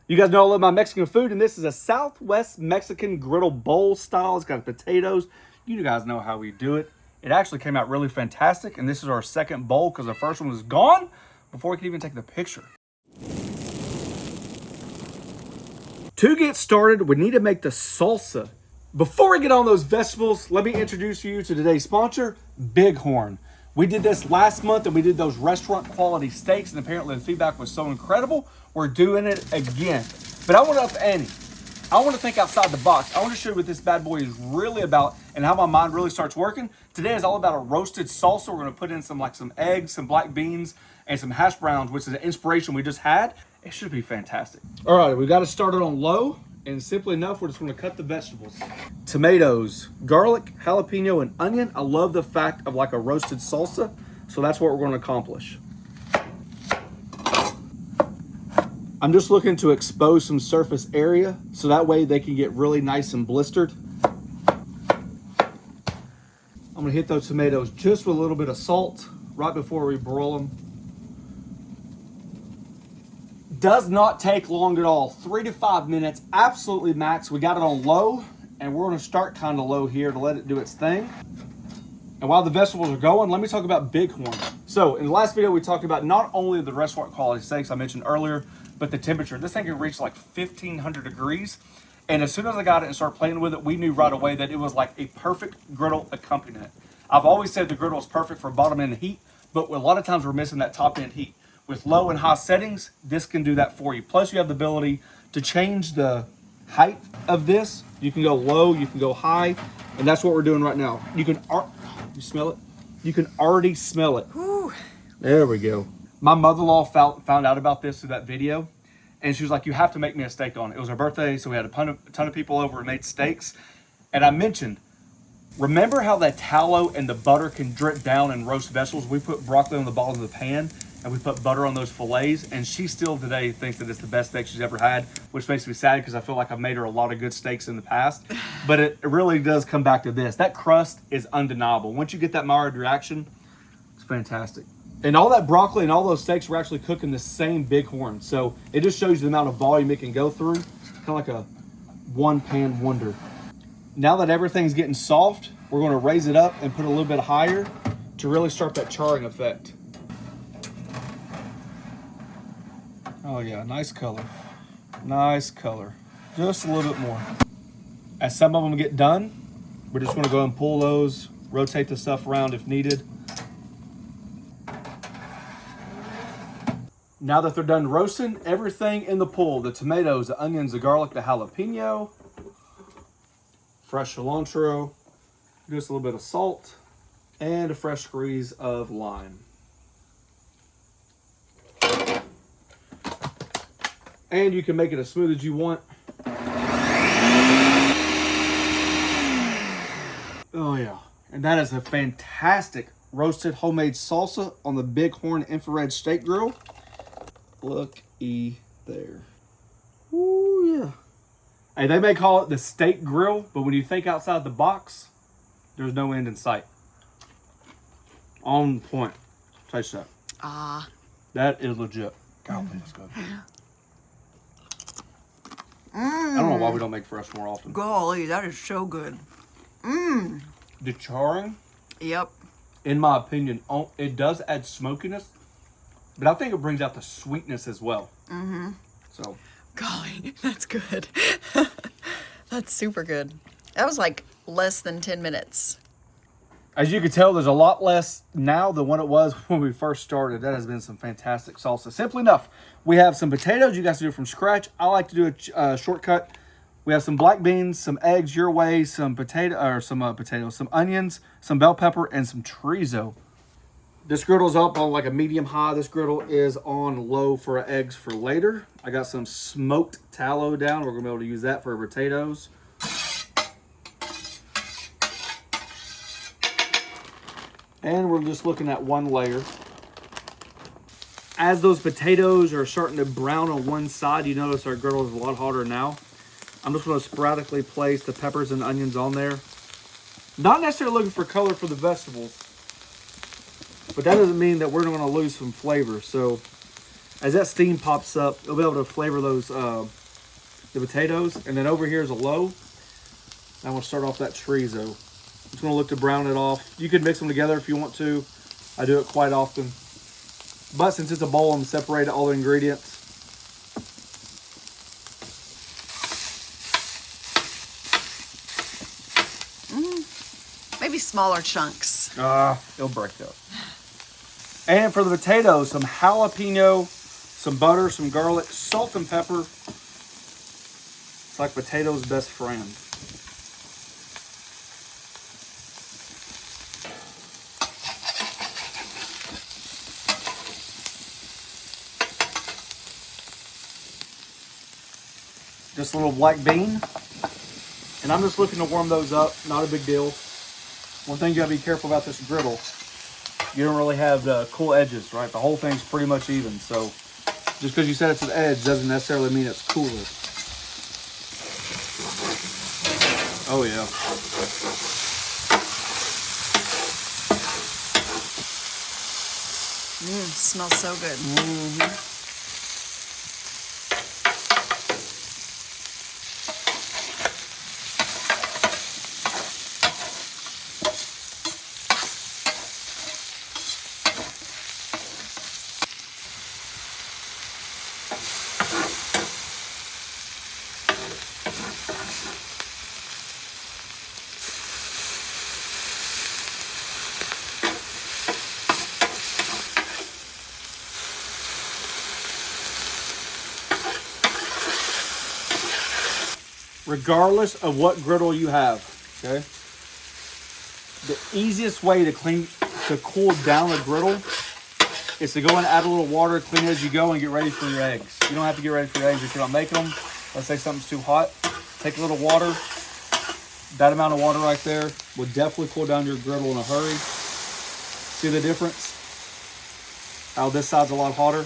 You guys know I love my Mexican food, and this is a Southwest Mexican griddle bowl style. It's got potatoes. You guys know how we do it. It actually came out really fantastic, and this is our second bowl because the first one was gone before we could even take the picture. To get started, we need to make the salsa. Before we get on those vegetables, let me introduce you to today's sponsor, Bighorn. We did this last month and we did those restaurant quality steaks, and apparently the feedback was so incredible, we're doing it again. But I want to up the ante. I want to think outside the box. I want to show you what this bad boy is really about and how my mind really starts working. Today is all about a roasted salsa. We're going to put in some eggs, some black beans, and some hash browns, which is an inspiration we just had. It should be fantastic. All right, we got to start it on low, and simply enough, we're just going to cut the vegetables. Tomatoes, garlic, jalapeno, and onion. I love the fact of like a roasted salsa, so that's what we're going to accomplish. I'm just looking to expose some surface area so that way they can get really nice and blistered. I'm gonna hit those tomatoes just with a little bit of salt right before we broil them. Does not take long at all, 3 to 5 minutes, absolutely max. We got it on low, and we're gonna start kind of low here to let it do its thing. And while the vegetables are going, let me talk about Bighorn. So in the last video, we talked about not only the restaurant quality steaks I mentioned earlier, but the temperature. This thing can reach like 1,500 degrees. And as soon as I got it and started playing with it, we knew right away that it was like a perfect griddle accompaniment. I've always said the griddle is perfect for bottom end heat, but a lot of times we're missing that top end heat. With low and high settings, this can do that for you. Plus you have the ability to change the height of this. You can go low, you can go high, and that's what we're doing right now. You smell it? You can already smell it. Whew. There we go. My mother-in-law found out about this through that video, and she was like, you have to make me a steak on it. It was her birthday, so we had a ton of people over and made steaks. And I mentioned, remember how that tallow and the butter can drip down and roast vegetables? We put broccoli on the bottom of the pan, and we put butter on those fillets, and she still today thinks that it's the best steak she's ever had, which makes me sad because I feel like I've made her a lot of good steaks in the past. But it really does come back to this. That crust is undeniable. Once you get that Maillard reaction, it's fantastic. And all that broccoli and all those steaks were actually cooking the same Bighorn. So it just shows you the amount of volume it can go through. Kind of like a one-pan wonder. Now that everything's getting soft, we're going to raise it up and put a little bit higher to really start that charring effect. Oh yeah, nice color. Nice color. Just a little bit more. As some of them get done, we're just going to go and pull those, rotate the stuff around if needed. Now that they're done roasting, everything in the pool, the tomatoes, the onions, the garlic, the jalapeno, fresh cilantro, just a little bit of salt, and a fresh squeeze of lime. And you can make it as smooth as you want. Oh yeah, and that is a fantastic roasted homemade salsa on the Bighorn infrared steak grill. Looky there. Ooh, yeah. Hey, they may call it the steak grill, but when you think outside the box, there's no end in sight. On point. Taste that. That is legit. God, that's good. I don't know why we don't make fresh more often. Golly, that is so good. The charring, Yep. in my opinion, it does add smokiness, but I think it brings out the sweetness as well. So, Golly, that's good. That's super good. That was like less than 10 minutes. as you can tell, there's a lot less now than what it was when we first started. That has been some fantastic salsa. Simply enough, we have some potatoes. You guys do it from scratch. I like to do a shortcut. We have some black beans, some eggs your way, some potatoes, some onions, some bell pepper, and some chorizo. This griddle's up on like a medium high. This griddle is on low for eggs for later. I got some smoked tallow down. We're gonna be able to use that for potatoes. And we're just looking at one layer. As those potatoes are starting to brown on one side, you notice our griddle is a lot hotter now. I'm just going to sporadically place the peppers and onions on there. Not necessarily looking for color for the vegetables, but that doesn't mean that we're going to lose some flavor. So As that steam pops up, you'll be able to flavor those the potatoes. And then over here is a low. I'm gonna start off that chorizo. I'm just gonna look to brown it off. You can mix them together if you want to. I do it quite often. But since it's a bowl, I'm separating all the ingredients. Maybe smaller chunks. It'll break up. And for the potatoes, some jalapeno, some butter, some garlic, salt and pepper. It's like potatoes' best friend. Just a little black bean. And I'm just looking to warm those up, not a big deal. One thing you gotta be careful about this griddle, you don't really have the cool edges, right? The whole thing's pretty much even, so just because you set it to the edge doesn't necessarily mean it's cooler. Oh yeah. Smells so good. Mm-hmm. Regardless of what griddle you have, okay? The easiest way to cool down a griddle is to go and add a little water, clean it as you go, and get ready for your eggs. You don't have to get ready for your eggs if you're not making them. Let's say something's too hot. Take a little water. That amount of water right there will definitely cool down your griddle in a hurry. See the difference? How this side's a lot hotter.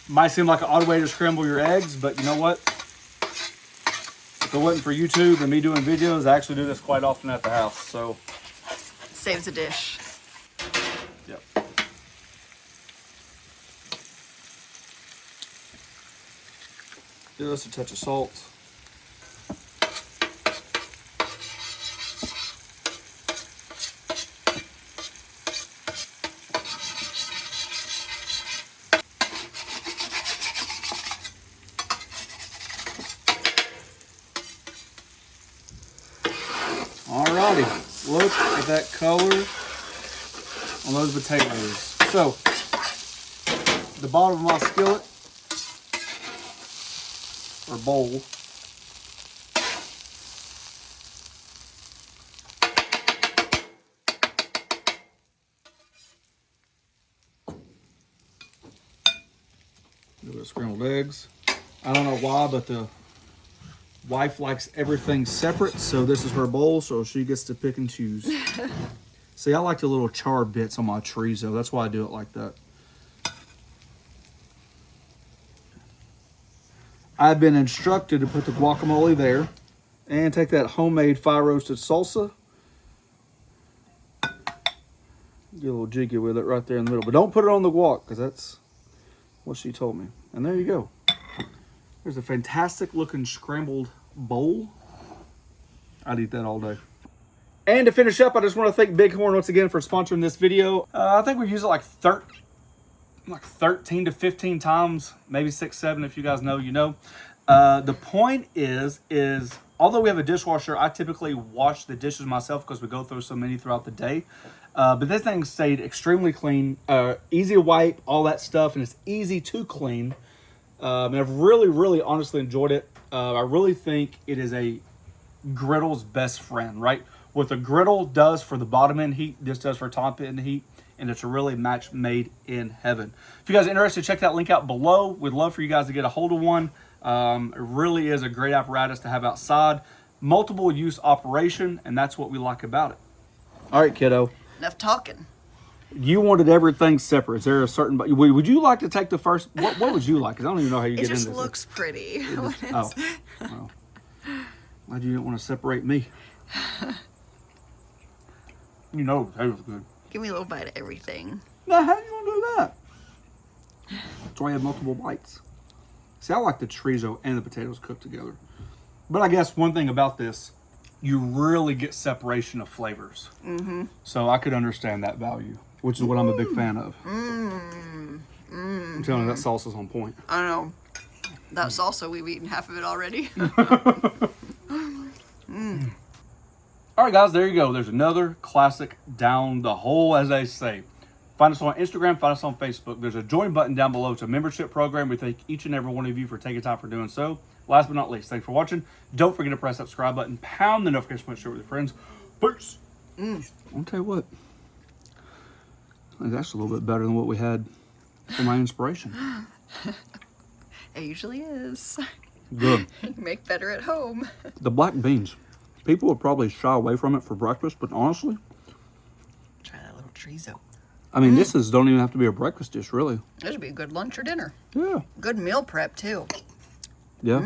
Might seem like an odd way to scramble your eggs, but you know what? If it wasn't for YouTube and me doing videos, I actually do this quite often at the house, so. Saves a dish. Yep. Just a touch of salt. Alrighty, look at that color on those potatoes. So, the bottom of my skillet, or bowl, a little bit of scrambled eggs. I don't know why, but the wife likes everything separate, so this is her bowl, so she gets to pick and choose. See, I like the little charred bits on my chorizo. That's why I do it like that. I've been instructed to put the guacamole there and take that homemade fire roasted salsa. Get a little jiggy with it right there in the middle, but don't put it on the guac because that's what she told me. And there you go. There's a fantastic looking scrambled bowl. I'd eat that all day. And to finish up, I just want to thank Bighorn once again for sponsoring this video. I think we've used it like 13 to 15 times, maybe 6, 7 if you guys know, you know. The point is although we have a dishwasher, I typically wash the dishes myself because we go through so many throughout the day. But this thing stayed extremely clean, easy to wipe, all that stuff, and it's easy to clean. And I've really honestly enjoyed it. I really think it is a griddle's best friend, right? What the griddle does for the bottom end heat, this does for top end heat, and it's a really match made in heaven. If you guys are interested, check that link out below. We'd love for you guys to get a hold of one. It really is a great apparatus to have outside. Multiple use operation, and that's what we like about it. All right, kiddo. Enough talking. You wanted everything separate. Is there a certain... Would you like to take the first... What would you like? Because I don't even know how you get into this. It just looks pretty. Oh. Well. Glad you didn't want to separate me. You know the potatoes good. Give me a little bite of everything. Now, how do you want to do that? That's why you have multiple bites. See, I like the chorizo and the potatoes cooked together. But I guess one thing about this, you really get separation of flavors. Mm-hmm. So I could understand that value, which is what I'm a big fan of. I'm telling you, that salsa's on point. I know. That salsa, we've eaten half of it already. All right, guys, there you go. There's another classic down the hole, as they say. Find us on Instagram, find us on Facebook. There's a join button down below. It's a membership program. We thank each and every one of you for taking time for doing so. Last but not least, thanks for watching. Don't forget to press that subscribe button, pound the notification button, share with your friends. Peace. I'll tell you what, I think that's a little bit better than what we had for my inspiration. It usually is. Good. Make better at home. The black beans. People would probably shy away from it for breakfast, but honestly, Try that little chorizo. I mean, this don't even have to be a breakfast dish, really. This would be a good lunch or dinner. Yeah. Good meal prep, too. Yeah.